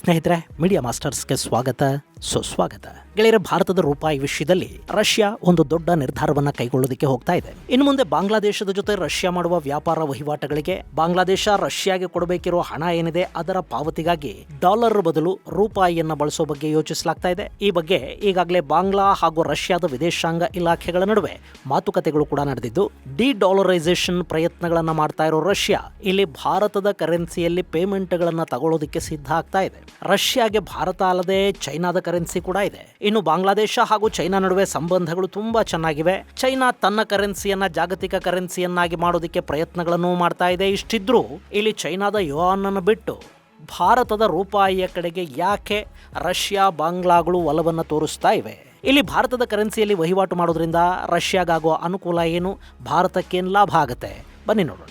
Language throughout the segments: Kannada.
ಸ್ನೇಹಿತರೆ, ಮೀಡಿಯಾ ಮಾಸ್ಟರ್ಸ್ಗೆ ಸ್ವಾಗತ, ಸುಸ್ವಾಗತ. ಗೆಳೆಯರೆ, ಭಾರತದ ರೂಪಾಯಿ ವಿಷಯದಲ್ಲಿ ರಷ್ಯಾ ಒಂದು ದೊಡ್ಡ ನಿರ್ಧಾರವನ್ನ ಕೈಗೊಳ್ಳೋದಕ್ಕೆ ಹೋಗ್ತಾ ಇದೆ. ಇನ್ನು ಮುಂದೆ ಬಾಂಗ್ಲಾದೇಶದ ಜೊತೆ ರಷ್ಯಾ ಮಾಡುವ ವ್ಯಾಪಾರ ವಹಿವಾಟುಗಳಿಗೆ ಬಾಂಗ್ಲಾದೇಶ ರಷ್ಯಾಗೆ ಕೊಡಬೇಕಿರೋ ಹಣ ಏನಿದೆ ಅದರ ಪಾವತಿಗಾಗಿ ಡಾಲರ್ ಬದಲು ರೂಪಾಯಿಯನ್ನ ಬಳಸೋ ಬಗ್ಗೆ ಯೋಚಿಸಲಾಗ್ತಾ ಇದೆ. ಈ ಬಗ್ಗೆ ಈಗಾಗಲೇ ಬಾಂಗ್ಲಾ ಹಾಗೂ ರಷ್ಯಾದ ವಿದೇಶಾಂಗ ಇಲಾಖೆಗಳ ನಡುವೆ ಮಾತುಕತೆಗಳು ಕೂಡ ನಡೆದಿದ್ದು, ಡಿ-ಡಾಲರೈಸೇಷನ್ ಪ್ರಯತ್ನಗಳನ್ನ ಮಾಡ್ತಾ ಇರೋ ರಷ್ಯಾ ಇಲ್ಲಿ ಭಾರತದ ಕರೆನ್ಸಿಯಲ್ಲಿ ಪೇಮೆಂಟ್ಗಳನ್ನ ತಗೊಳ್ಳೋದಕ್ಕೆ ಸಿದ್ಧ ಆಗ್ತಾ ಇದೆ. ರಷ್ಯಾಗೆ ಭಾರತ ಅಲ್ಲದೆ ಚೈನಾದ ಕರೆನ್ಸಿ ಕೂಡ ಇದೆ. ಇನ್ನು ಬಾಂಗ್ಲಾದೇಶ ಹಾಗೂ ಚೈನಾ ನಡುವೆ ಸಂಬಂಧಗಳು ತುಂಬಾ ಚೆನ್ನಾಗಿವೆ. ಚೈನಾ ತನ್ನ ಕರೆನ್ಸಿಯನ್ನ ಜಾಗತಿಕ ಕರೆನ್ಸಿಯನ್ನಾಗಿ ಮಾಡೋದಕ್ಕೆ ಪ್ರಯತ್ನಗಳನ್ನು ಮಾಡ್ತಾ ಇದೆ. ಇಷ್ಟಿದ್ರೂ ಇಲ್ಲಿ ಚೈನಾದ ಯುವಾನ್ ಅನ್ನು ಬಿಟ್ಟು ಭಾರತದ ರೂಪಾಯಿಯ ಕಡೆಗೆ ಯಾಕೆ ರಷ್ಯಾ ಬಾಂಗ್ಲಾಗಳು ಒಲವನ್ನು ತೋರಿಸ್ತಾ ಇವೆ? ಇಲ್ಲಿ ಭಾರತದ ಕರೆನ್ಸಿಯಲ್ಲಿ ವಹಿವಾಟು ಮಾಡೋದ್ರಿಂದ ರಷ್ಯಾಗಾಗುವ ಅನುಕೂಲ ಏನು, ಭಾರತಕ್ಕೇನು ಲಾಭ ಆಗುತ್ತೆ? ಬನ್ನಿ ನೋಡೋಣ.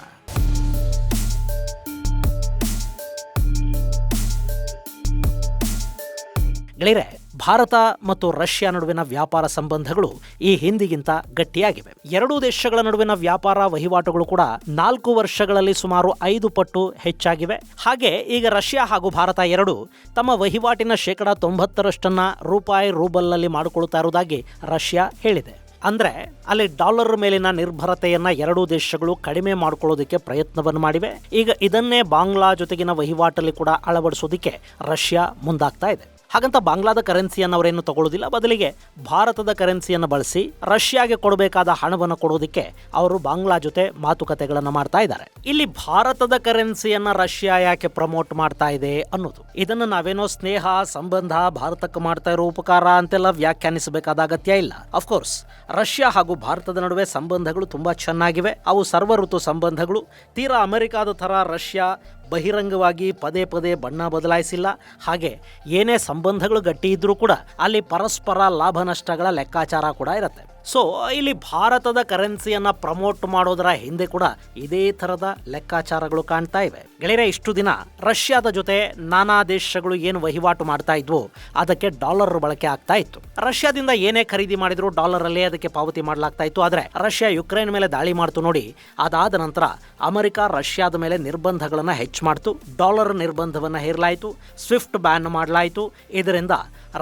ಗೆಳೆಯರೆ, ಭಾರತ ಮತ್ತು ರಷ್ಯಾ ನಡುವಿನ ವ್ಯಾಪಾರ ಸಂಬಂಧಗಳು ಈ ಹಿಂದಿಗಿಂತ ಗಟ್ಟಿಯಾಗಿವೆ. ಎರಡೂ ದೇಶಗಳ ನಡುವಿನ ವ್ಯಾಪಾರ ವಹಿವಾಟುಗಳು ಕೂಡ 4 ವರ್ಷಗಳಲ್ಲಿ ಸುಮಾರು 5 ಪಟ್ಟು ಹೆಚ್ಚಾಗಿವೆ. ಹಾಗೆ ಈಗ ರಷ್ಯಾ ಹಾಗೂ ಭಾರತ ಎರಡೂ ತಮ್ಮ ವಹಿವಾಟಿನ 90% ರೂಪಾಯಿ ರೂಬಲ್ನಲ್ಲಿ ಮಾಡಿಕೊಳ್ತಾ ಇರುವುದಾಗಿ ರಷ್ಯಾ ಹೇಳಿದೆ. ಅಂದ್ರೆ ಅಲ್ಲಿ ಡಾಲರ್ ಮೇಲಿನ ನಿರ್ಭರತೆಯನ್ನ ಎರಡೂ ದೇಶಗಳು ಕಡಿಮೆ ಮಾಡಿಕೊಳ್ಳೋದಕ್ಕೆ ಪ್ರಯತ್ನವನ್ನು ಮಾಡಿವೆ. ಈಗ ಇದನ್ನೇ ಬಾಂಗ್ಲಾ ಜೊತೆಗಿನ ವಹಿವಾಟಲ್ಲಿ ಕೂಡ ಅಳವಡಿಸೋದಕ್ಕೆ ರಷ್ಯಾ ಮುಂದಾಗ್ತಾ ಇದೆ. ಹಾಗಂತ ಬಾಂಗ್ಲಾದ ಕರೆನ್ಸಿಯನ್ನು ಅವರೇನು ತಗೊಳ್ಳೋದಿಲ್ಲ, ಬದಲಿಗೆ ಭಾರತದ ಕರೆನ್ಸಿಯನ್ನು ಬಳಸಿ ರಷ್ಯಾಗೆ ಕೊಡಬೇಕಾದ ಹಣವನ್ನು ಕೊಡೋದಕ್ಕೆ ಅವರು ಬಾಂಗ್ಲಾ ಜೊತೆ ಮಾತುಕತೆಗಳನ್ನು ಮಾಡ್ತಾ ಇದ್ದಾರೆ. ಇಲ್ಲಿ ಭಾರತದ ಕರೆನ್ಸಿಯನ್ನ ರಷ್ಯಾ ಯಾಕೆ ಪ್ರಮೋಟ್ ಮಾಡ್ತಾ ಇದೆ ಅನ್ನೋದು, ಇದನ್ನು ನಾವೇನೋ ಸ್ನೇಹ ಸಂಬಂಧ ಭಾರತಕ್ಕೆ ಮಾಡ್ತಾ ಇರೋ ಉಪಕಾರ ಅಂತೆಲ್ಲ ವ್ಯಾಖ್ಯಾನಿಸಬೇಕಾದ ಅಗತ್ಯ ಇಲ್ಲ. ಅಫ್ಕೋರ್ಸ್ ರಷ್ಯಾ ಹಾಗೂ ಭಾರತದ ನಡುವೆ ಸಂಬಂಧಗಳು ತುಂಬಾ ಚೆನ್ನಾಗಿವೆ. ಅವು ಸರ್ವ ಋತು ಸಂಬಂಧಗಳು. ತೀರಾ ಅಮೆರಿಕಾದ ಥರ ರಷ್ಯಾ ಬಹಿರಂಗವಾಗಿ ಪದೇ ಪದೇ ಬಣ್ಣ ಬದಲಾಯಿಸಿಲ್ಲ. ಹಾಗೆ ಏನೇ ಸಂಬಂಧಗಳು ಗಟ್ಟಿ ಇದ್ರೂ ಕೂಡ ಅಲ್ಲಿ ಪರಸ್ಪರ ಲಾಭ ನಷ್ಟಗಳ ಲೆಕ್ಕಾಚಾರ ಕೂಡ ಇರುತ್ತೆ. ಸೊ ಇಲ್ಲಿ ಭಾರತದ ಕರೆನ್ಸಿಯನ್ನ ಪ್ರಮೋಟ್ ಮಾಡೋದರ ಹಿಂದೆ ಕೂಡ ಇದೇ ಥರದ ಲೆಕ್ಕಾಚಾರಗಳು ಕಾಣ್ತಾ ಇವೆ. ಗೆಳೆಯರೆ, ಇಷ್ಟು ದಿನ ರಷ್ಯಾದ ಜೊತೆ ನಾನಾ ದೇಶಗಳು ಏನು ವಹಿವಾಟು ಮಾಡ್ತಾ ಇದ್ವು ಅದಕ್ಕೆ ಡಾಲರ್ ಬಳಕೆ ಆಗ್ತಾ ಇತ್ತು. ರಷ್ಯಾದಿಂದ ಏನೇ ಖರೀದಿ ಮಾಡಿದ್ರು ಡಾಲರ್ ಅಲ್ಲೇ ಅದಕ್ಕೆ ಪಾವತಿ ಮಾಡಲಾಗ್ತಾ ಇತ್ತು. ಆದರೆ ರಷ್ಯಾ ಯುಕ್ರೇನ್ ಮೇಲೆ ದಾಳಿ ಮಾಡ್ತು ನೋಡಿ, ಅದಾದ ನಂತರ ಅಮೆರಿಕ ರಷ್ಯಾದ ಮೇಲೆ ನಿರ್ಬಂಧಗಳನ್ನು ಹೆಚ್ಚು ಮಾಡ್ತು. ಡಾಲರ್ ನಿರ್ಬಂಧವನ್ನು ಹೇರಲಾಯಿತು, ಸ್ವಿಫ್ಟ್ ಬ್ಯಾನ್ ಮಾಡಲಾಯಿತು. ಇದರಿಂದ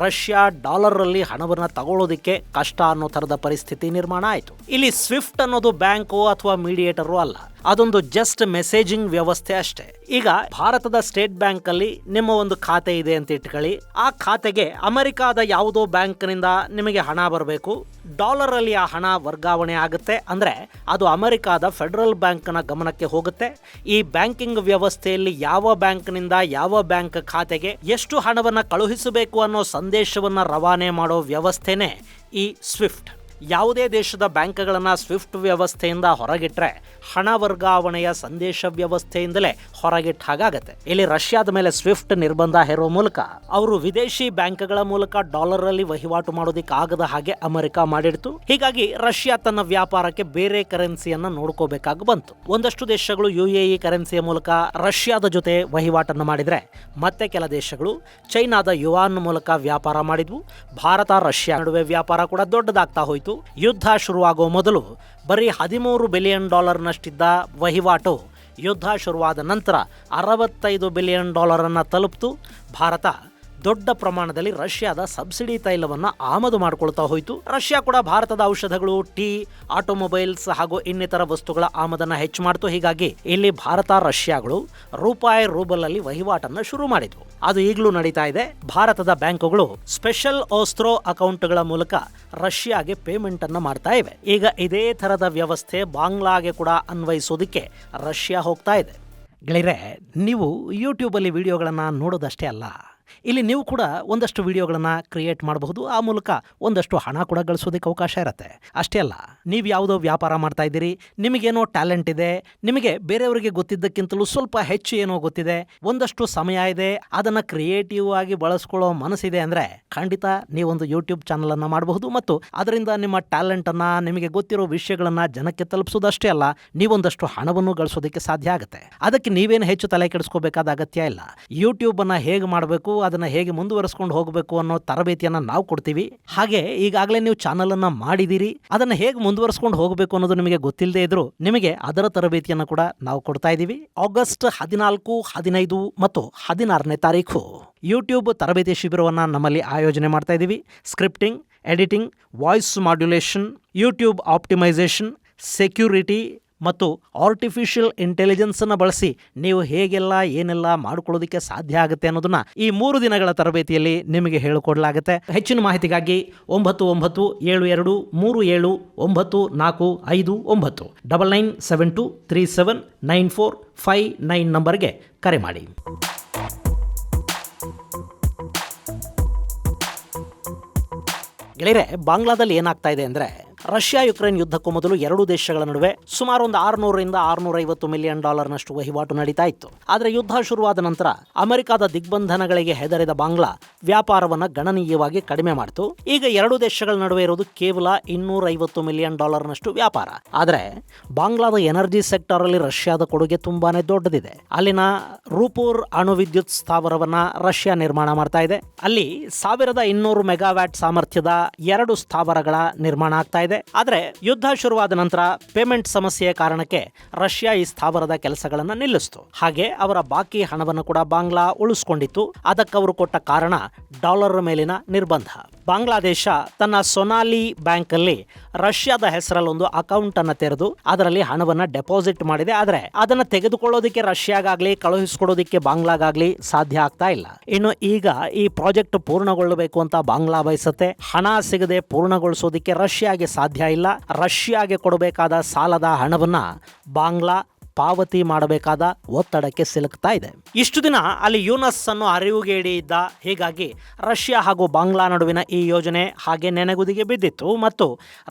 ರಷ್ಯಾ ಡಾಲರ್ ಅಲ್ಲಿ ಹಣವನ್ನು ತಗೊಳ್ಳೋದಕ್ಕೆ ಕಷ್ಟ ಅನ್ನೋ ಥರದ ಪರಿಸ್ಥಿತಿ ನಿರ್ಮಾಣ ಆಯಿತು. ಇಲ್ಲಿ ಸ್ವಿಫ್ಟ್ ಅನ್ನೋದು ಬ್ಯಾಂಕು ಅಥವಾ ಮೀಡಿಯೇಟರು ಅಲ್ಲ, ಅದೊಂದು ಜಸ್ಟ್ ಮೆಸೇಜಿಂಗ್ ವ್ಯವಸ್ಥೆ ಅಷ್ಟೇ. ಈಗ ಭಾರತದ ಸ್ಟೇಟ್ ಬ್ಯಾಂಕ್ ಅಲ್ಲಿ ನಿಮ್ಮ ಒಂದು ಖಾತೆ ಇದೆ ಅಂತ ಇಟ್ಕೊಳ್ಳಿ. ಆ ಖಾತೆಗೆ ಅಮೆರಿಕಾದ ಯಾವುದೋ ಬ್ಯಾಂಕ್ನಿಂದ ನಿಮಗೆ ಹಣ ಬರಬೇಕು. ಡಾಲರ್ ಅಲ್ಲಿ ಆ ಹಣ ವರ್ಗಾವಣೆ ಆಗುತ್ತೆ. ಅಂದ್ರೆ ಅದು ಅಮೆರಿಕಾದ ಫೆಡರಲ್ ಬ್ಯಾಂಕ್ನ ಗಮನಕ್ಕೆ ಹೋಗುತ್ತೆ. ಈ ಬ್ಯಾಂಕಿಂಗ್ ವ್ಯವಸ್ಥೆಯಲ್ಲಿ ಯಾವ ಬ್ಯಾಂಕ್ನಿಂದ ಯಾವ ಬ್ಯಾಂಕ್ ಖಾತೆಗೆ ಎಷ್ಟು ಹಣವನ್ನು ಕಳುಹಿಸಬೇಕು ಅನ್ನೋ ಸಂದೇಶವನ್ನು ರವಾನೆ ಮಾಡೋ ವ್ಯವಸ್ಥೆನೇ ಈ ಸ್ವಿಫ್ಟ್. ಯಾವುದೇ ದೇಶದ ಬ್ಯಾಂಕ್ಗಳನ್ನು ಸ್ವಿಫ್ಟ್ ವ್ಯವಸ್ಥೆಯಿಂದ ಹೊರಗಿಟ್ರೆ ಹಣ ವರ್ಗಾವಣೆಯ ಸಂದೇಶ ವ್ಯವಸ್ಥೆಯಿಂದಲೇ ಹೊರಗಿಟ್ಟ ಹಾಗಾಗತ್ತೆ. ಇಲ್ಲಿ ರಷ್ಯಾದ ಮೇಲೆ ಸ್ವಿಫ್ಟ್ ನಿರ್ಬಂಧ ಹೇರೋ ಮೂಲಕ ಅವರು ವಿದೇಶಿ ಬ್ಯಾಂಕ್ಗಳ ಮೂಲಕ ಡಾಲರ್ ಅಲ್ಲಿ ವಹಿವಾಟು ಮಾಡೋದಿಕ್ಕೆ ಆಗದ ಹಾಗೆ ಅಮೆರಿಕ ಮಾಡಿಡ್ತು. ಹೀಗಾಗಿ ರಷ್ಯಾ ತನ್ನ ವ್ಯಾಪಾರಕ್ಕೆ ಬೇರೆ ಕರೆನ್ಸಿಯನ್ನ ನೋಡ್ಕೋಬೇಕಾಗಿ ಬಂತು. ಒಂದಷ್ಟು ದೇಶಗಳು UAE ಕರೆನ್ಸಿಯ ಮೂಲಕ ರಷ್ಯಾದ ಜೊತೆ ವಹಿವಾಟನ್ನು ಮಾಡಿದ್ರೆ, ಮತ್ತೆ ಕೆಲ ದೇಶಗಳು ಚೈನಾದ ಯುವಾನ್ ಮೂಲಕ ವ್ಯಾಪಾರ ಮಾಡಿದ್ವು. ಭಾರತ ರಷ್ಯಾ ನಡುವೆ ವ್ಯಾಪಾರ ಕೂಡ ದೊಡ್ಡದಾಗ್ತಾ ಹೋಯಿತು. ಯುದ್ಧ ಶುರುವಾಗೋ ಮೊದಲು ಬರೀ $13 ಬಿಲಿಯನ್ ನಷ್ಟಿದ್ದ ವಹಿವಾಟು ಯುದ್ಧ ಶುರುವಾದ ನಂತರ $65 ಬಿಲಿಯನ್ ಅನ್ನು ತಲುಪಿತು. ಭಾರತ ದೊಡ್ಡ ಪ್ರಮಾಣದಲ್ಲಿ ರಷ್ಯಾದ ಸಬ್ಸಿಡಿ ತೈಲವನ್ನು ಆಮದು ಮಾಡಿಕೊಳ್ತಾ ಹೋಯಿತು. ರಷ್ಯಾ ಕೂಡ ಭಾರತದ ಔಷಧಗಳು, ಟೀ, ಆಟೋಮೊಬೈಲ್ಸ್ ಹಾಗೂ ಇನ್ನಿತರ ವಸ್ತುಗಳ ಆಮದನ್ನು ಹೆಚ್ಚು ಮಾಡಿತು. ಹೀಗಾಗಿ ಇಲ್ಲಿ ಭಾರತ ರಷ್ಯಾಗಳು ರೂಪಾಯಿ ರೂಬಲ್ ಅಲ್ಲಿ ವಹಿವಾಟನ್ನು ಶುರು ಮಾಡಿದ್ವು. ಅದು ಈಗಲೂ ನಡೀತಾ ಇದೆ. ಭಾರತದ ಬ್ಯಾಂಕುಗಳು ಸ್ಪೆಷಲ್ ಓಸ್ತ್ರೋ ಅಕೌಂಟ್ಗಳ ಮೂಲಕ ರಷ್ಯಾಗೆ ಪೇಮೆಂಟ್ ಅನ್ನು ಮಾಡ್ತಾ ಇವೆ. ಈಗ ಇದೇ ಥರದ ವ್ಯವಸ್ಥೆ ಬಾಂಗ್ಲಾಗೆ ಕೂಡ ಅನ್ವಯಿಸೋದಕ್ಕೆ ರಷ್ಯಾ ಹೋಗ್ತಾ ಇದೆ. ಗೆಳೆಯರೆ, ನೀವು ಯೂಟ್ಯೂಬಲ್ಲಿ ವಿಡಿಯೋಗಳನ್ನು ನೋಡೋದಷ್ಟೇ ಅಲ್ಲ, ಇಲ್ಲಿ ನೀವು ಕೂಡ ಒಂದಷ್ಟು ವಿಡಿಯೋಗಳನ್ನು ಕ್ರಿಯೇಟ್ ಮಾಡಬಹುದು. ಆ ಮೂಲಕ ಒಂದಷ್ಟು ಹಣ ಕೂಡ ಗಳಿಸೋದಕ್ಕೆ ಅವಕಾಶ ಇರುತ್ತೆ. ಅಷ್ಟೇ ಅಲ್ಲ, ನೀವು ಯಾವುದೋ ವ್ಯಾಪಾರ ಮಾಡ್ತಾ ಇದ್ದೀರಿ, ನಿಮಗೇನೋ ಟ್ಯಾಲೆಂಟ್ ಇದೆ, ನಿಮಗೆ ಬೇರೆಯವರಿಗೆ ಗೊತ್ತಿದ್ದಕ್ಕಿಂತಲೂ ಸ್ವಲ್ಪ ಹೆಚ್ಚು ಏನೋ ಗೊತ್ತಿದೆ, ಒಂದಷ್ಟು ಸಮಯ ಇದೆ, ಅದನ್ನು ಕ್ರಿಯೇಟಿವ್ ಆಗಿ ಬಳಸ್ಕೊಳ್ಳೋ ಮನಸ್ಸಿದೆ ಅಂದರೆ ಖಂಡಿತ ನೀವೊಂದು ಯೂಟ್ಯೂಬ್ ಚಾನಲನ್ನು ಮಾಡಬಹುದು ಮತ್ತು ಅದರಿಂದ ನಿಮ್ಮ ಟ್ಯಾಲೆಂಟನ್ನು, ನಿಮಗೆ ಗೊತ್ತಿರೋ ವಿಷಯಗಳನ್ನು ಜನಕ್ಕೆ ತಲುಪಿಸೋದಷ್ಟೇ ಅಲ್ಲ, ನೀವೊಂದಷ್ಟು ಹಣವನ್ನು ಗಳಿಸೋದಕ್ಕೆ ಸಾಧ್ಯ ಆಗುತ್ತೆ. ಅದಕ್ಕೆ ನೀವೇನು ಹೆಚ್ಚು ತಲೆ ಕೆಡಿಸ್ಕೋಬೇಕಾದ ಅಗತ್ಯ ಇಲ್ಲ. ಯೂಟ್ಯೂಬನ್ನು ಹೇಗೆ ಮಾಡಬೇಕು ಅದನ್ನ ಹೇಗೆ ಮುಂದುವರಿಸ್ಕೊಂಡು ಹೋಗಬೇಕು ಅನ್ನೋ ತರಬೇತಿಯನ್ನ ನಾವು ಕೊಡ್ತೀವಿ. ಹಾಗೆ ಈಗಾಗಲೇ ನೀವು ಚಾನಲ್ ಅನ್ನ ಮಾಡಿದಿರಿ, ಅದನ್ನ ಹೇಗೆ ಮುಂದುವರಿಸ್ಕೊಂಡು ಹೋಗಬೇಕು ಅನ್ನೋದು ನಿಮಗೆ ಗೊತ್ತಿಲ್ಲದೆ ಇದ್ರು ನಿಮಗೆ ಅದರ ತರಬೇತಿಯನ್ನು ಕೂಡ ನಾವು ಕೊಡ್ತಾ ಇದ್ದೀವಿ. ಆಗಸ್ಟ್ 14, 15 ಮತ್ತು 16ನೇ ತಾರೀಕು ಯೂಟ್ಯೂಬ್ ತರಬೇತಿ ಶಿಬಿರವನ್ನು ನಮ್ಮಲ್ಲಿ ಆಯೋಜನೆ ಮಾಡ್ತಾ ಇದ್ದೀವಿ. Scripting, editing, voice modulation, YouTube optimisation, security ಮತ್ತು ಆರ್ಟಿಫಿಷಿಯಲ್ ಇಂಟೆಲಿಜೆನ್ಸನ್ನು ಬಳಸಿ ನೀವು ಹೇಗೆಲ್ಲ ಏನೆಲ್ಲ ಮಾಡ್ಕೊಳ್ಳೋದಕ್ಕೆ ಸಾಧ್ಯ ಆಗುತ್ತೆ ಅನ್ನೋದನ್ನ ಈ 3 ದಿನಗಳ ತರಬೇತಿಯಲ್ಲಿ ನಿಮಗೆ ಹೇಳಿಕೊಡಲಾಗುತ್ತೆ. ಹೆಚ್ಚಿನ ಮಾಹಿತಿಗಾಗಿ 9972379459 9972379459 ನಂಬರ್ಗೆ ಕರೆ ಮಾಡಿ. ಗೆಳೆಯರೆ, ಬಾಂಗ್ಲಾದಲ್ಲಿ ಏನಾಗ್ತಾ ಇದೆ ಅಂದರೆ, ರಷ್ಯಾ ಯುಕ್ರೇನ್ ಯುದ್ಧಕ್ಕೂ ಮೊದಲು ಎರಡೂ ದೇಶಗಳ ನಡುವೆ ಸುಮಾರು ಒಂದು $600 ರಿಂದ $650 ಮಿಲಿಯನ್ ವಹಿವಾಟು ನಡೀತಾ ಇತ್ತು. ಆದರೆ ಯುದ್ಧ ಶುರುವಾದ ನಂತರ ಅಮೆರಿಕದ ದಿಗ್ಬಂಧನಗಳಿಗೆ ಹೆದರಿದ ಬಾಂಗ್ಲಾ ವ್ಯಾಪಾರವನ್ನು ಗಣನೀಯವಾಗಿ ಕಡಿಮೆ ಮಾಡಿತು. ಈಗ ಎರಡೂ ದೇಶಗಳ ನಡುವೆ ಇರೋದು ಕೇವಲ $250 ಮಿಲಿಯನ್ ವ್ಯಾಪಾರ. ಆದರೆ ಬಾಂಗ್ಲಾದ ಎನರ್ಜಿ ಸೆಕ್ಟರ್ ಅಲ್ಲಿ ರಷ್ಯಾದ ಕೊಡುಗೆ ತುಂಬಾನೇ ದೊಡ್ಡದಿದೆ. ಅಲ್ಲಿನ ರೂಪೂರ್ ಅಣು ವಿದ್ಯುತ್ ಸ್ಥಾವರವನ್ನ ರಷ್ಯಾ ನಿರ್ಮಾಣ ಮಾಡ್ತಾ ಇದೆ. ಅಲ್ಲಿ 1200 ಮೆಗಾವ್ಯಾಟ್ ಸಾಮರ್ಥ್ಯದ 2 ಸ್ಥಾವರಗಳ ನಿರ್ಮಾಣ ಆಗ್ತಾ ಇದೆ. ಆದರೆ ಯುದ್ಧ ಶುರುವಾದ ನಂತರ ಪೇಮೆಂಟ್ ಸಮಸ್ಯೆಯ ಕಾರಣಕ್ಕೆ ರಷ್ಯಾ ಈ ಸ್ಥಾವರದ ಕೆಲಸಗಳನ್ನು ನಿಲ್ಲಿಸಿತು. ಹಾಗೆ ಅವರ ಬಾಕಿ ಹಣವನ್ನು ಕೂಡ ಬಾಂಗ್ಲಾ ಉಳಿಸಿಕೊಂಡಿತ್ತು. ಅದಕ್ಕೆ ಅವರು ಕೊಟ್ಟ ಕಾರಣ ಡಾಲರ್ ಮೇಲಿನ ನಿರ್ಬಂಧ. ಬಾಂಗ್ಲಾದೇಶ ತನ್ನ ಸೊನಾಲಿ ಬ್ಯಾಂಕ್ ಅಲ್ಲಿ ರಷ್ಯಾದ ಹೆಸರಲ್ಲಿ ಒಂದು ಅಕೌಂಟ್ ಅನ್ನು ತೆರೆದು ಅದರಲ್ಲಿ ಹಣವನ್ನ ಡೆಪಾಸಿಟ್ ಮಾಡಿದೆ. ಆದರೆ ಅದನ್ನು ತೆಗೆದುಕೊಳ್ಳೋದಕ್ಕೆ ರಷ್ಯಾಗಾಗ್ಲಿ ಕಳುಹಿಸಿಕೊಡೋದಕ್ಕೆ ಬಾಂಗ್ಲಾಗಾಗ್ಲಿ ಸಾಧ್ಯ ಆಗ್ತಾ ಇಲ್ಲ. ಇನ್ನು ಈಗ ಈ ಪ್ರಾಜೆಕ್ಟ್ ಪೂರ್ಣಗೊಳ್ಳಬೇಕು ಅಂತ ಬಾಂಗ್ಲಾ ಬಯಸುತ್ತೆ. ಹಣ ಸಿಗದೆ ಪೂರ್ಣಗೊಳಿಸೋದಕ್ಕೆ ರಷ್ಯಾಗೆ ಸಾಧ್ಯ ಇಲ್ಲ. ರಷ್ಯಾಗೆ ಕೊಡಬೇಕಾದ ಸಾಲದ ಹಣವನ್ನ ಬಾಂಗ್ಲಾ ಪಾವತಿ ಮಾಡಬೇಕಾದ ಒತ್ತಡಕ್ಕೆ ಸಿಲುಕ್ತಾ ಇದೆ. ಇಷ್ಟು ದಿನ ಅಲ್ಲಿ ಯೂನಸ್ ಅನ್ನು ಅರಿವುಗೇಡಿ ಇದ್ದ. ಹೀಗಾಗಿ ರಷ್ಯಾ ಹಾಗೂ ಬಾಂಗ್ಲಾ ನಡುವಿನ ಈ ಯೋಜನೆ ಹಾಗೆ ನೆನೆಗುದಿಗೆ ಬಿದ್ದಿತ್ತು ಮತ್ತು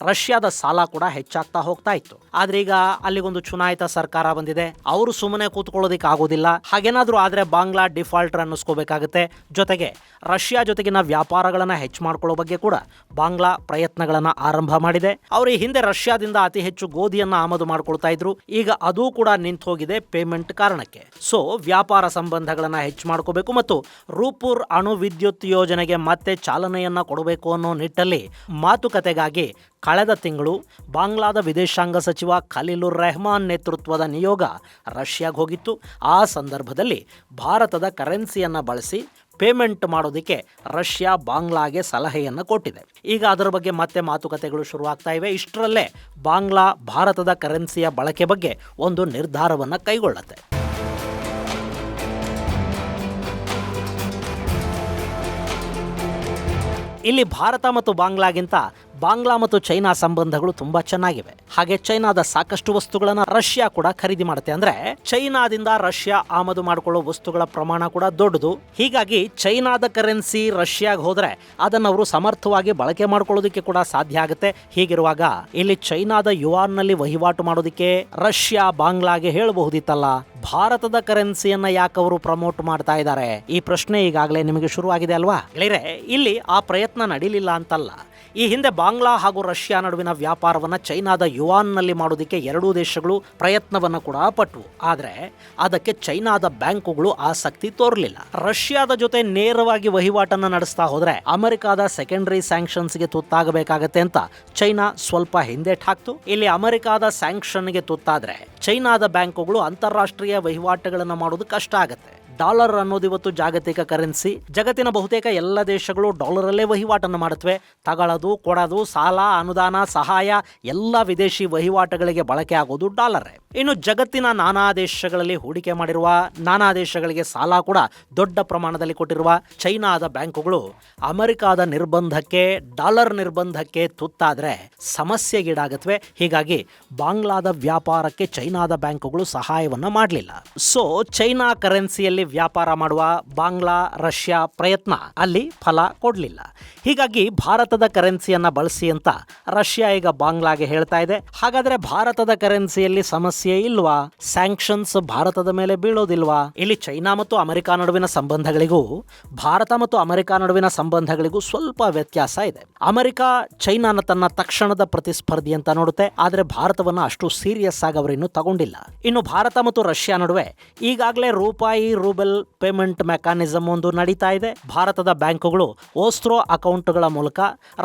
ರಷ್ಯಾದ ಸಾಲ ಕೂಡ ಹೆಚ್ಚಾಗ್ತಾ ಹೋಗ್ತಾ ಇತ್ತು. ಆದ್ರೆ ಈಗ ಅಲ್ಲಿಗೊಂದು ಚುನಾಯಿತ ಸರ್ಕಾರ ಬಂದಿದೆ. ಅವರು ಸುಮ್ಮನೆ ಕೂತ್ಕೊಳ್ಳೋದಿಕ್ಕೆ ಆಗೋದಿಲ್ಲ. ಹಾಗೇನಾದ್ರೂ ಆದ್ರೆ ಬಾಂಗ್ಲಾ ಡಿಫಾಲ್ಟರ್ ಅನ್ನಿಸ್ಕೋಬೇಕಾಗುತ್ತೆ. ಜೊತೆಗೆ ರಷ್ಯಾ ಜೊತೆಗಿನ ವ್ಯಾಪಾರಗಳನ್ನ ಹೆಚ್ಚು ಮಾಡ್ಕೊಳ್ಳೋ ಬಗ್ಗೆ ಕೂಡ ಬಾಂಗ್ಲಾ ಪ್ರಯತ್ನಗಳನ್ನ ಆರಂಭ ಮಾಡಿದೆ. ಅವರು ಈ ಹಿಂದೆ ರಷ್ಯಾದಿಂದ ಅತಿ ಹೆಚ್ಚು ಗೋಧಿಯನ್ನ ಆಮದು ಮಾಡ್ಕೊಳ್ತಾ ಇದ್ರು. ಈಗ ಅದು ಕೂಡ ನಿಂತು ಹೋಗಿದೆ ಪೇಮೆಂಟ್ ಕಾರಣಕ್ಕೆ. ಸೊ ವ್ಯಾಪಾರ ಸಂಬಂಧಗಳನ್ನ ಹೆಚ್ಚು ಮಾಡ್ಕೋಬೇಕು ಮತ್ತು ರೂಪೂರ್ ಅಣು ವಿದ್ಯುತ್ ಯೋಜನೆಗೆ ಮತ್ತೆ ಚಾಲನೆಯನ್ನ ಕೊಡಬೇಕು ಅನ್ನೋ ನಿಟ್ಟಲ್ಲಿ ಮಾತುಕತೆಗಾಗಿ ಕಳೆದ ತಿಂಗಳು ಬಾಂಗ್ಲಾದ ವಿದೇಶಾಂಗ ಸಚಿವ ಖಲೀಲುರ್ ರೆಹಮಾನ್ ನೇತೃತ್ವದ ನಿಯೋಗ ರಷ್ಯಾಗೆ ಹೋಗಿತ್ತು. ಆ ಸಂದರ್ಭದಲ್ಲಿ ಭಾರತದ ಕರೆನ್ಸಿಯನ್ನು ಬಳಸಿ ಪೇಮೆಂಟ್ ಮಾಡೋದಕ್ಕೆ ರಷ್ಯಾ ಬಾಂಗ್ಲಾಗೆ ಸಲಹೆಯನ್ನು ಕೊಟ್ಟಿದೆ. ಈಗ ಅದರ ಬಗ್ಗೆ ಮತ್ತೆ ಮಾತುಕತೆಗಳು ಶುರುವಾಗ್ತಾ ಇವೆ. ಇಷ್ಟರಲ್ಲೇ ಬಾಂಗ್ಲಾ ಭಾರತದ ಕರೆನ್ಸಿಯ ಬಳಕೆ ಬಗ್ಗೆ ಒಂದು ನಿರ್ಧಾರವನ್ನು ಕೈಗೊಳ್ಳುತ್ತೆ. ಇಲ್ಲಿ ಭಾರತ ಮತ್ತು ಬಾಂಗ್ಲಾಗಿಂತ ಬಾಂಗ್ಲಾ ಮತ್ತು ಚೈನಾ ಸಂಬಂಧಗಳು ತುಂಬಾ ಚೆನ್ನಾಗಿವೆ. ಹಾಗೆ ಚೈನಾದ ಸಾಕಷ್ಟು ವಸ್ತುಗಳನ್ನು ರಷ್ಯಾ ಕೂಡ ಖರೀದಿ ಮಾಡುತ್ತೆ. ಅಂದ್ರೆ ಚೈನಾದಿಂದ ರಷ್ಯಾ ಆಮದು ಮಾಡಿಕೊಳ್ಳೋ ವಸ್ತುಗಳ ಪ್ರಮಾಣ ಕೂಡ ದೊಡ್ಡದು. ಹೀಗಾಗಿ ಚೈನಾದ ಕರೆನ್ಸಿ ರಷ್ಯಾಗೆ ಹೋದ್ರೆ ಅದನ್ನು ಅವರು ಸಮರ್ಥವಾಗಿ ಬಳಕೆ ಮಾಡ್ಕೊಳ್ಳೋದಕ್ಕೆ ಕೂಡ ಸಾಧ್ಯ ಆಗುತ್ತೆ. ಹೀಗಿರುವಾಗ ಇಲ್ಲಿ ಚೈನಾದ ಯುವಾನ್ ನಲ್ಲಿ ವಹಿವಾಟು ಮಾಡೋದಕ್ಕೆ ರಷ್ಯಾ ಬಾಂಗ್ಲಾಗೆ ಹೇಳಬಹುದಿತ್ತಲ್ಲ, ಭಾರತದ ಕರೆನ್ಸಿಯನ್ನ ಯಾಕೆ ಅವರು ಪ್ರಮೋಟ್ ಮಾಡ್ತಾ ಇದ್ದಾರೆ? ಈ ಪ್ರಶ್ನೆ ಈಗಾಗಲೇ ನಿಮಗೆ ಶುರುವಾಗಿದೆ ಅಲ್ವಾ ಗೆಳೆಯರೆ? ಇಲ್ಲಿ ಆ ಪ್ರಯತ್ನ ನಡೀಲಿಲ್ಲ ಅಂತಲ್ಲ. ಈ ಹಿಂದೆ ಬಾಂಗ್ಲಾ ಹಾಗೂ ರಷ್ಯಾ ನಡುವಿನ ವ್ಯಾಪಾರವನ್ನ ಚೈನಾದ ಯುವಾನ್ ನಲ್ಲಿ ಮಾಡೋದಕ್ಕೆ ಎರಡೂ ದೇಶಗಳು ಪ್ರಯತ್ನವನ್ನ ಕೂಡ ಪಟ್ಟವು. ಆದ್ರೆ ಅದಕ್ಕೆ ಚೈನಾದ ಬ್ಯಾಂಕುಗಳು ಆಸಕ್ತಿ ತೋರಲಿಲ್ಲ. ರಷ್ಯಾದ ಜೊತೆ ನೇರವಾಗಿ ವಹಿವಾಟನ್ನ ನಡೆಸ್ತಾ ಹೋದ್ರೆ ಅಮೆರಿಕದ ಸೆಕೆಂಡರಿ ಸ್ಯಾಂಕ್ಷನ್ಸ್ಗೆ ತುತ್ತಾಗಬೇಕಾಗತ್ತೆ ಅಂತ ಚೈನಾ ಸ್ವಲ್ಪ ಹಿಂದೇಟ್ ಹಾಕ್ತು. ಇಲ್ಲಿ ಅಮೆರಿಕದ ಸ್ಯಾಂಕ್ಷನ್ಗೆ ತುತ್ತಾದ್ರೆ ಚೈನಾದ ಬ್ಯಾಂಕುಗಳು ಅಂತಾರಾಷ್ಟ್ರೀಯ ವಹಿವಾಟುಗಳನ್ನು ಮಾಡೋದು ಕಷ್ಟ ಆಗುತ್ತೆ. ಡಾಲರ್ ಅನ್ನೋದು ಇವತ್ತು ಜಾಗತಿಕ ಕರೆನ್ಸಿ. ಜಗತ್ತಿನ ಬಹುತೇಕ ಎಲ್ಲ ದೇಶಗಳು ಡಾಲರಲ್ಲೇ ವಹಿವಾಟನ್ನು ಮಾಡುತ್ತವೆ. ತಗೊಳ್ಳೋದು, ಕೊಡೋದು, ಸಾಲ, ಅನುದಾನ, ಸಹಾಯ ಎಲ್ಲ ವಿದೇಶಿ ವಹಿವಾಟುಗಳಿಗೆ ಬಳಕೆ ಆಗೋದು ಡಾಲರೇ. ಇನ್ನು ಜಗತ್ತಿನ ನಾನಾ ದೇಶಗಳಲ್ಲಿ ಹೂಡಿಕೆ ಮಾಡಿರುವ, ನಾನಾ ದೇಶಗಳಿಗೆ ಸಾಲ ಕೂಡ ದೊಡ್ಡ ಪ್ರಮಾಣದಲ್ಲಿ ಕೊಟ್ಟಿರುವ ಚೈನಾದ ಬ್ಯಾಂಕುಗಳು ಅಮೆರಿಕದ ನಿರ್ಬಂಧಕ್ಕೆ, ಡಾಲರ್ ನಿರ್ಬಂಧಕ್ಕೆ ತುತ್ತಾದ್ರೆ ಸಮಸ್ಯೆಗೀಡಾಗತ್ವೆ. ಹೀಗಾಗಿ ಬಾಂಗ್ಲಾದ ವ್ಯಾಪಾರಕ್ಕೆ ಚೈನಾದ ಬ್ಯಾಂಕುಗಳು ಸಹಾಯವನ್ನ ಮಾಡಲಿಲ್ಲ. ಸೊ ಚೈನಾ ಕರೆನ್ಸಿಯಲ್ಲಿ ವ್ಯಾಪಾರ ಮಾಡುವ ಬಾಂಗ್ಲಾ ರಷ್ಯಾ ಪ್ರಯತ್ನ ಅಲ್ಲಿ ಫಲ ಕೊಡಲಿಲ್ಲ. ಹೀಗಾಗಿ ಭಾರತದ ಕರೆನ್ಸಿಯನ್ನ ಬಳಸಿ ಅಂತ ರಷ್ಯಾ ಈಗ ಬಾಂಗ್ಲಾಗೆ ಹೇಳ್ತಾ ಇದೆ. ಹಾಗಾದ್ರೆ ಭಾರತದ ಕರೆನ್ಸಿಯಲ್ಲಿ ಸಮಸ್ಯೆ ಇಲ್ವಾ? ಸ್ಯಾಂಕ್ಷನ್ಸ್ ಭಾರತದ ಮೇಲೆ ಬೀಳೋದಿಲ್ವಾ? ಇಲ್ಲಿ ಚೈನಾ ಮತ್ತು ಅಮೆರಿಕ ನಡುವಿನ ಸಂಬಂಧಗಳಿಗೂ ಭಾರತ ಮತ್ತು ಅಮೆರಿಕ ನಡುವಿನ ಸಂಬಂಧಗಳಿಗೂ ಸ್ವಲ್ಪ ವ್ಯತ್ಯಾಸ ಇದೆ. ಅಮೆರಿಕ ಚೈನಾನ ತನ್ನ ತಕ್ಷಣದ ಪ್ರತಿಸ್ಪರ್ಧಿ ಅಂತ ನೋಡುತ್ತೆ. ಆದ್ರೆ ಭಾರತವನ್ನ ಅಷ್ಟು ಸೀರಿಯಸ್ ಆಗಿ ಅವರಿನ್ನು ತಗೊಂಡಿಲ್ಲ. ಇನ್ನು ಭಾರತ ಮತ್ತು ರಷ್ಯಾ ನಡುವೆ ಈಗಾಗಲೇ ರೂಪಾಯಿ ರೂಬಲ್ ರೂಬೆಲ್ ಪೇಮೆಂಟ್ ಮೆಕ್ಯಾನಿಸಮ್ ಒಂದು ನಡೀತಾ ಇದೆ. ಭಾರತದ ಬ್ಯಾಂಕುಗಳು ಓಸ್ಟ್ರೋ ಅಕೌಂಟ್ಗಳ ಮೂಲಕ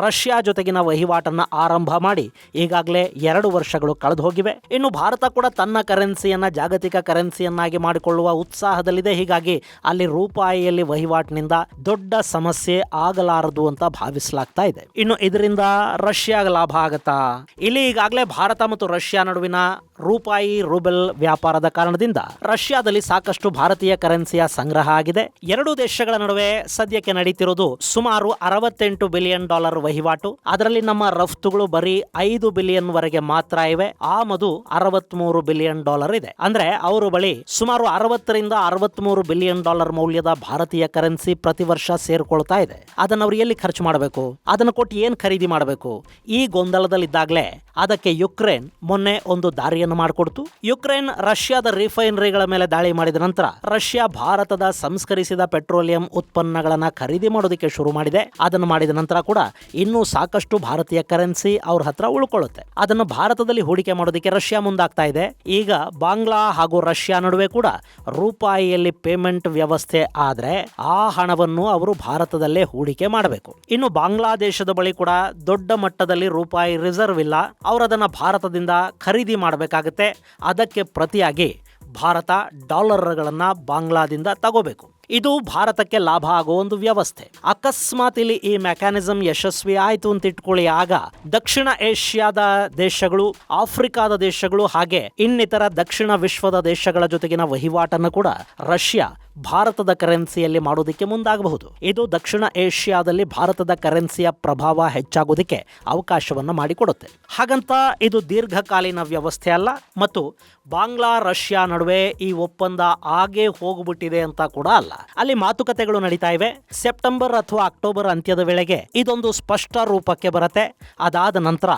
ರಷ್ಯಾ ಜೊತೆಗಿನ ವಹಿವಾಟನ್ನ ಆರಂಭ ಮಾಡಿ ಈಗಾಗಲೇ 2 ವರ್ಷಗಳು ಕಳೆದು ಹೋಗಿವೆ. ಇನ್ನು ಭಾರತ ಕೂಡ ತನ್ನ ಕರೆನ್ಸಿಯನ್ನ ಜಾಗತಿಕ ಕರೆನ್ಸಿಯನ್ನಾಗಿ ಮಾಡಿಕೊಳ್ಳುವ ಉತ್ಸಾಹದಲ್ಲಿದೆ. ಹೀಗಾಗಿ ಅಲ್ಲಿ ರೂಪಾಯಿಯಲ್ಲಿ ವಹಿವಾಟಿನಿಂದ ದೊಡ್ಡ ಸಮಸ್ಯೆ ಆಗಲಾರದು ಅಂತ ಭಾವಿಸಲಾಗ್ತಾ ಇದೆ. ಇನ್ನು ಇದರಿಂದ ರಷ್ಯಾಗ ಲಾಭ ಆಗತ್ತಾ? ಇಲ್ಲಿ ಈಗಾಗಲೇ ಭಾರತ ಮತ್ತು ರಷ್ಯಾ ನಡುವಿನ ರೂಪಾಯಿ ರೂಬೆಲ್ ವ್ಯಾಪಾರದ ಕಾರಣದಿಂದ ರಷ್ಯಾದಲ್ಲಿ ಸಾಕಷ್ಟು ಭಾರತೀಯ ಕರೆನ್ಸಿಯ ಸಂಗ್ರಹ ಆಗಿದೆ. 2 ದೇಶಗಳ ನಡುವೆ ಸದ್ಯಕ್ಕೆ ನಡೀತಿರೋದು ಸುಮಾರು $68 ಬಿಲಿಯನ್ ವಹಿವಾಟು. ಅದರಲ್ಲಿ ನಮ್ಮ ರಫ್ತುಗಳು ಬರೀ $5 ಬಿಲಿಯನ್ ವರೆಗೆ ಮಾತ್ರ ಇವೆ. ಆಮದು $63 ಬಿಲಿಯನ್ ಇದೆ. ಅಂದ್ರೆ ಅವರು ಬಳಿ ಸುಮಾರು $60 ರಿಂದ $63 ಬಿಲಿಯನ್ ಮೌಲ್ಯದ ಭಾರತೀಯ ಕರೆನ್ಸಿ ಪ್ರತಿ ವರ್ಷ ಸೇರ್ಕೊಳ್ತಾ ಇದೆ. ಅದನ್ನ ಅವರು ಎಲ್ಲಿ ಖರ್ಚು ಮಾಡಬೇಕು? ಅದನ್ನು ಕೊಟ್ಟು ಏನ್ ಖರೀದಿ ಮಾಡಬೇಕು? ಈ ಗೊಂದಲದಲ್ಲಿದ್ದಾಗಲೇ ಅದಕ್ಕೆ ಯುಕ್ರೇನ್ ಮೊನ್ನೆ ಒಂದು ದಾರಿಯನ್ನು ಮಾಡಿಕೊಡ್ತು. ಯುಕ್ರೇನ್ ರಷ್ಯಾದ ರಿಫೈನರಿಗಳ ಮೇಲೆ ದಾಳಿ ಮಾಡಿದ ನಂತರ ರಷ್ಯಾ ಭಾರತದ ಸಂಸ್ಕರಿಸಿದ ಪೆಟ್ರೋಲಿಯಂ ಉತ್ಪನ್ನಗಳನ್ನ ಖರೀದಿ ಮಾಡೋದಕ್ಕೆ ಶುರು ಮಾಡಿದೆ. ಅದನ್ನು ಮಾಡಿದ ನಂತರ ಕೂಡ ಇನ್ನೂ ಸಾಕಷ್ಟು ಭಾರತೀಯ ಕರೆನ್ಸಿ ಅವ್ರ ಹತ್ರ ಉಳ್ಕೊಳ್ಳುತ್ತೆ. ಅದನ್ನು ಭಾರತದಲ್ಲಿ ಹೂಡಿಕೆ ಮಾಡೋದಕ್ಕೆ ರಷ್ಯಾ ಮುಂದಾಗ್ತಾ ಇದೆ. ಈಗ ಬಾಂಗ್ಲಾ ಹಾಗೂ ರಷ್ಯಾ ನಡುವೆ ಕೂಡ ರೂಪಾಯಿಯಲ್ಲಿ ಪೇಮೆಂಟ್ ವ್ಯವಸ್ಥೆ ಆದ್ರೆ ಆ ಹಣವನ್ನು ಅವರು ಭಾರತದಲ್ಲೇ ಹೂಡಿಕೆ ಮಾಡಬೇಕು. ಇನ್ನು ಬಾಂಗ್ಲಾದೇಶದ ಬಳಿ ಕೂಡ ದೊಡ್ಡ ಮಟ್ಟದಲ್ಲಿ ರೂಪಾಯಿ ರಿಸರ್ವ್ ಇಲ್ಲ. ಅವರದನ್ನ ಭಾರತದಿಂದ ಖರೀದಿ ಮಾಡಬೇಕಾಗುತ್ತೆ. ಅದಕ್ಕೆ ಪ್ರತಿಯಾಗಿ ಭಾರತ ಡಾಲರ್ಗಳನ್ನ ಬಾಂಗ್ಲಾದಿಂದ ತಗೋಬೇಕು. ಇದು ಭಾರತಕ್ಕೆ ಲಾಭ ಆಗೋ ಒಂದು ವ್ಯವಸ್ಥೆ. ಅಕಸ್ಮಾತ್ ಇಲ್ಲಿ ಈ ಮೆಕ್ಯಾನಿಸಮ್ ಯಶಸ್ವಿ ಆಯ್ತು ಅಂತ ಇಟ್ಕೊಳ್ಳಿ, ಆಗ ದಕ್ಷಿಣ ಏಷ್ಯಾದ ದೇಶಗಳು, ಆಫ್ರಿಕಾದ ದೇಶಗಳು ಹಾಗೆ ಇನ್ನಿತರ ದಕ್ಷಿಣ ವಿಶ್ವದ ದೇಶಗಳ ಜೊತೆಗಿನ ವಹಿವಾಟನ್ನು ಕೂಡ ರಷ್ಯಾ ಭಾರತದ ಕರೆನ್ಸಿಯಲ್ಲಿ ಮಾಡೋದಕ್ಕೆ ಮುಂದಾಗಬಹುದು. ಇದು ದಕ್ಷಿಣ ಏಷ್ಯಾದಲ್ಲಿ ಭಾರತದ ಕರೆನ್ಸಿಯ ಪ್ರಭಾವ ಹೆಚ್ಚಾಗೋದಕ್ಕೆ ಅವಕಾಶವನ್ನು ಮಾಡಿಕೊಡುತ್ತೆ. ಹಾಗಂತ ಇದು ದೀರ್ಘಕಾಲೀನ ವ್ಯವಸ್ಥೆ ಅಲ್ಲ ಮತ್ತು ಬಾಂಗ್ಲಾ ರಷ್ಯಾ ನಡುವೆ ಈ ಒಪ್ಪಂದ ಆಗೇ ಹೋಗ್ಬಿಟ್ಟಿದೆ ಅಂತ ಕೂಡ ಅಲ್ಲ. ಅಲ್ಲಿ ಮಾತುಕತೆಗಳು ನಡೀತಾ ಇವೆ. ಸೆಪ್ಟೆಂಬರ್ ಅಥವಾ ಅಕ್ಟೋಬರ್ ಅಂತ್ಯದ ವೇಳೆಗೆ ಇದೊಂದು ಸ್ಪಷ್ಟ ರೂಪಕ್ಕೆ ಬರುತ್ತೆ. ಅದಾದ ನಂತರ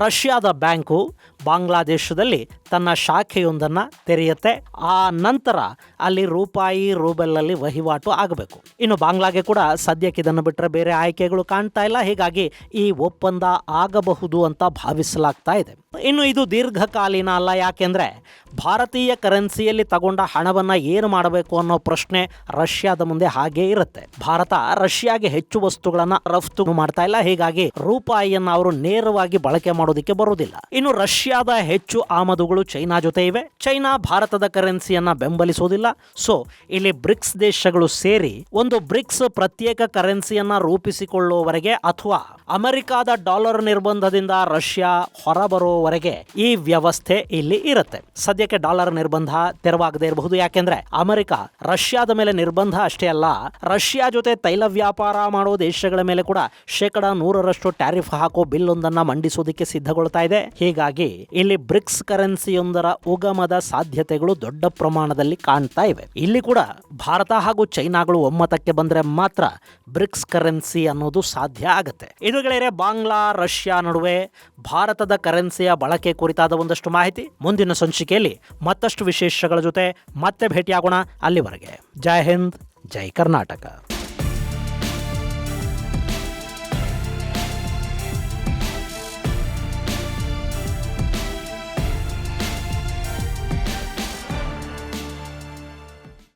ರಷ್ಯಾದ ಬ್ಯಾಂಕು ಬಾಂಗ್ಲಾದೇಶದಲ್ಲಿ ತನ್ನ ಶಾಖೆಯೊಂದನ್ನು ತೆರೆಯುತ್ತೆ. ಆ ನಂತರ ಅಲ್ಲಿ ರೂಪಾಯಿ ರೂಬೆಲ್ ಅಲ್ಲಿ ವಹಿವಾಟು ಆಗಬೇಕು. ಇನ್ನು ಬಾಂಗ್ಲಾಗೆ ಕೂಡ ಸದ್ಯಕ್ಕೆ ಇದನ್ನು ಬಿಟ್ಟರೆ ಬೇರೆ ಆಯ್ಕೆಗಳು ಕಾಣ್ತಾ ಇಲ್ಲ. ಹೀಗಾಗಿ ಈ ಒಪ್ಪಂದ ಆಗಬಹುದು ಅಂತ ಭಾವಿಸಲಾಗ್ತಾ ಇದೆ. ಇನ್ನು ಇದು ದೀರ್ಘಕಾಲೀನ ಅಲ್ಲ. ಯಾಕೆಂದ್ರೆ ಭಾರತೀಯ ಕರೆನ್ಸಿಯಲ್ಲಿ ತಗೊಂಡ ಹಣವನ್ನ ಏನು ಮಾಡಬೇಕು ಅನ್ನೋ ಪ್ರಶ್ನೆ ರಷ್ಯಾದ ಮುಂದೆ ಹಾಗೇ ಇರುತ್ತೆ. ಭಾರತ ರಷ್ಯಾಗೆ ಹೆಚ್ಚು ವಸ್ತುಗಳನ್ನ ರಫ್ತು ಮಾಡ್ತಾ ಇಲ್ಲ. ಹೀಗಾಗಿ ರೂಪಾಯಿಯನ್ನ ಅವರು ನೇರವಾಗಿ ಬಳಕೆ ಮಾಡೋದಕ್ಕೆ ಬರುವುದಿಲ್ಲ. ಇನ್ನು ರಷ್ಯಾದ ಹೆಚ್ಚು ಆಮದುಗಳು ಚೈನಾ ಜೊತೆ ಇವೆ. ಚೈನಾ ಭಾರತದ ಕರೆನ್ಸಿಯನ್ನ ಬೆಂಬಲಿಸುವುದಿಲ್ಲ. ಸೊ ಇಲ್ಲಿ ಬ್ರಿಕ್ಸ್ ದೇಶಗಳು ಸೇರಿ ಒಂದು ಬ್ರಿಕ್ಸ್ ಪ್ರತ್ಯೇಕ ಕರೆನ್ಸಿಯನ್ನ ರೂಪಿಸಿಕೊಳ್ಳುವವರೆಗೆ ಅಥವಾ ಅಮೆರಿಕಾದ ಡಾಲರ್ ನಿರ್ಬಂಧದಿಂದ ರಷ್ಯಾ ಹೊರಬರುವವರೆಗೆ ಈ ವ್ಯವಸ್ಥೆ ಇಲ್ಲಿ ಇರುತ್ತೆ. ಸದ್ಯಕ್ಕೆ ಡಾಲರ್ ನಿರ್ಬಂಧ ತೆರವಾಗದೇ ಇರಬಹುದು. ಯಾಕೆಂದ್ರೆ ಅಮೆರಿಕ ರಷ್ಯಾದ ಮೇಲೆ ನಿರ್ಬಂಧ ಅಷ್ಟೇ ಅಲ್ಲ, ರಷ್ಯಾ ಜೊತೆ ತೈಲ ವ್ಯಾಪಾರ ಮಾಡೋ ದೇಶಗಳ ಮೇಲೆ ಕೂಡ 100% ಟ್ಯಾರಿಫ್ ಹಾಕೋ ಬಿಲ್ ಒಂದನ್ನ ಮಂಡಿಸೋದಕ್ಕೆ ಸಿದ್ಧಗೊಳ್ತಾ ಇದೆ. ಹೀಗಾಗಿ ಇಲ್ಲಿ ಬ್ರಿಕ್ಸ್ ಕರೆನ್ಸಿಯೊಂದರ ಉಗಮದ ಸಾಧ್ಯತೆಗಳು ದೊಡ್ಡ ಪ್ರಮಾಣದಲ್ಲಿ ಕಾಣ್ತಾ ಇವೆ. ಇಲ್ಲಿ ಕೂಡ ಭಾರತ ಹಾಗೂ ಚೈನಾಗಳು ಒಮ್ಮತಕ್ಕೆ ಬಂದ್ರೆ ಮಾತ್ರ ಬ್ರಿಕ್ಸ್ ಕರೆನ್ಸಿ ಅನ್ನೋದು ಸಾಧ್ಯ ಆಗುತ್ತೆ. ಇದು ಗೆಳೆಯರೆ, ಬಾಂಗ್ಲಾ ರಷ್ಯಾ ನಡುವೆ ಭಾರತದ ಕರೆನ್ಸಿಯ ಬಳಕೆ ಕುರಿತಾದ ಒಂದಷ್ಟು ಮಾಹಿತಿ. ಮುಂದಿನ ಸಂಚಿಕೆಯಲ್ಲಿ ಮತ್ತಷ್ಟು ವಿಶೇಷಗಳ ಜೊತೆ ಮತ್ತೆ ಭೇಟಿಯಾಗೋಣ. ಅಲ್ಲಿವರೆಗೆ ಜೈ ಹಿಂದ್, ಜೈ ಕರ್ನಾಟಕ.